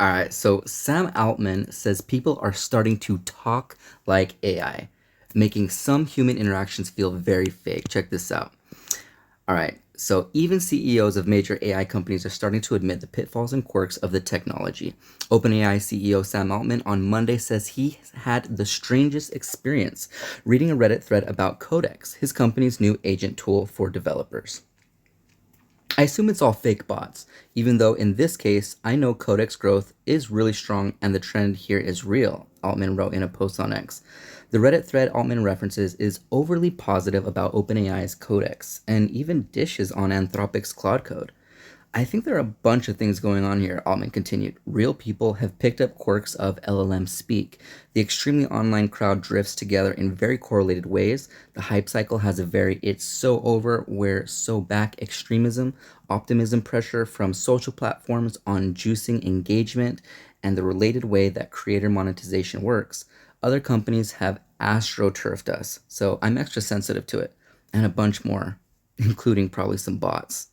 All right, so Sam Altman says people are starting to talk like AI, making some human interactions feel very fake. Check this out. All right, so even CEOs of major AI companies are starting to admit the pitfalls and quirks of the technology. OpenAI CEO Sam Altman on Monday says he had the strangest experience reading a Reddit thread about Codex, his company's new agent tool for developers. I assume it's all fake bots, even though in this case, I know Codex growth is really strong and the trend here is real, Altman wrote in a post on X. The Reddit thread Altman references is overly positive about OpenAI's Codex and even dishes on Anthropic's Claude Code. I think there are a bunch of things going on here, Altman continued. Real people have picked up quirks of LLM speak. The extremely online crowd drifts together in very correlated ways. The hype cycle has a very it's so over, we're so back extremism, optimism pressure from social platforms on juicing engagement, and the related way that creator monetization works. Other companies have astroturfed us, so I'm extra sensitive to it, and a bunch more, including probably some bots.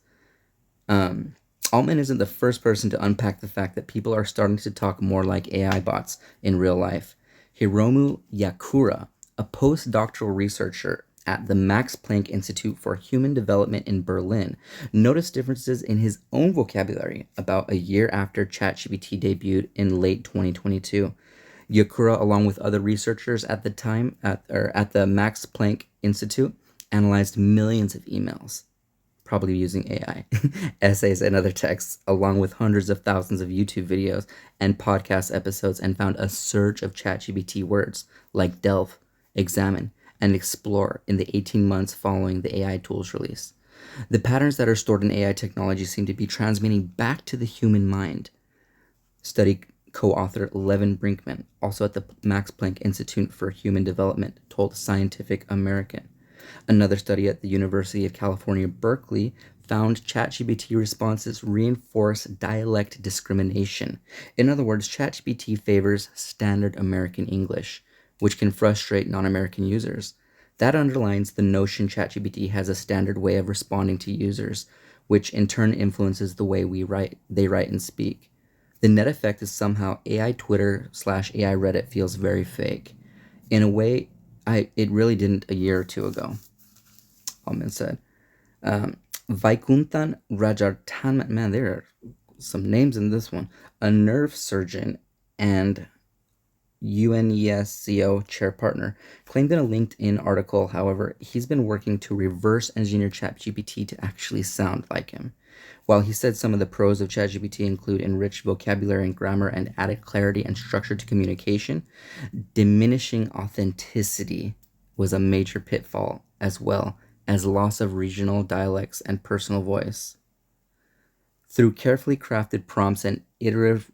Um, Altman isn't the first person to unpack the fact that people are starting to talk more like AI bots in real life. Hiromu Yakura, a postdoctoral researcher at the Max Planck Institute for Human Development in Berlin, noticed differences in his own vocabulary about a year after ChatGPT debuted in late 2022. Yakura, along with other researchers at the time at the Max Planck Institute, analyzed millions of emails, probably using AI, essays, and other texts, along with hundreds of thousands of YouTube videos and podcast episodes, and found a surge of ChatGPT words like delve, examine, and explore in the 18 months following the AI tool's release. The patterns that are stored in AI technology seem to be transmitting back to the human mind. Study co-author Levin Brinkman, also at the Max Planck Institute for Human Development, told Scientific American. Another study at the University of California, Berkeley, found ChatGPT responses reinforce dialect discrimination. In other words, ChatGPT favors standard American English, which can frustrate non-American users. That underlines the notion ChatGPT has a standard way of responding to users, which in turn influences the way they write and speak. The net effect is somehow AI Twitter slash AI Reddit feels very fake. In a way, it really didn't a year or two ago, Alman said. Vaikuntan Rajartan, man, there are some names in this one. A nerve surgeon and UNESCO chair partner, claimed in a LinkedIn article, however, he's been working to reverse engineer ChatGPT to actually sound like him. While he said some of the pros of ChatGPT include enriched vocabulary and grammar and added clarity and structure to communication, diminishing authenticity was a major pitfall, as well as loss of regional dialects and personal voice. Through carefully crafted prompts and iterative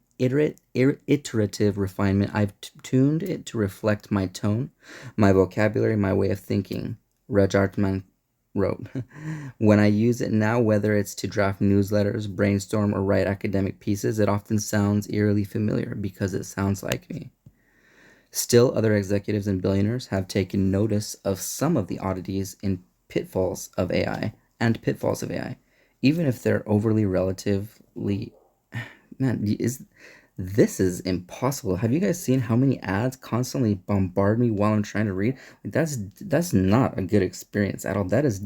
refinement, I've tuned it to reflect my tone, my vocabulary, my way of thinking, Rajartman wrote. When I use it now, whether it's to draft newsletters, brainstorm, or write academic pieces, it often sounds eerily familiar because it sounds like me. Still, other executives and billionaires have taken notice of some of the oddities and pitfalls of AI, even if they're overly relatively. Man, this is impossible. Have you guys seen how many ads constantly bombard me while I'm trying to read? Like, that's not a good experience at all. That is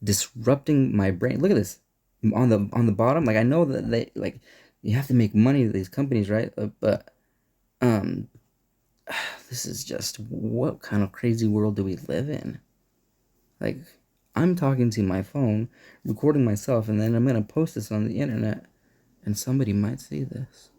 disrupting my brain. Look at this on the bottom. Like, I know that they like you have to make money to these companies, right? But um this is just, what kind of crazy world do we live in? Like, I'm talking to my phone, recording myself, and then I'm gonna post this on the internet, and somebody might see this.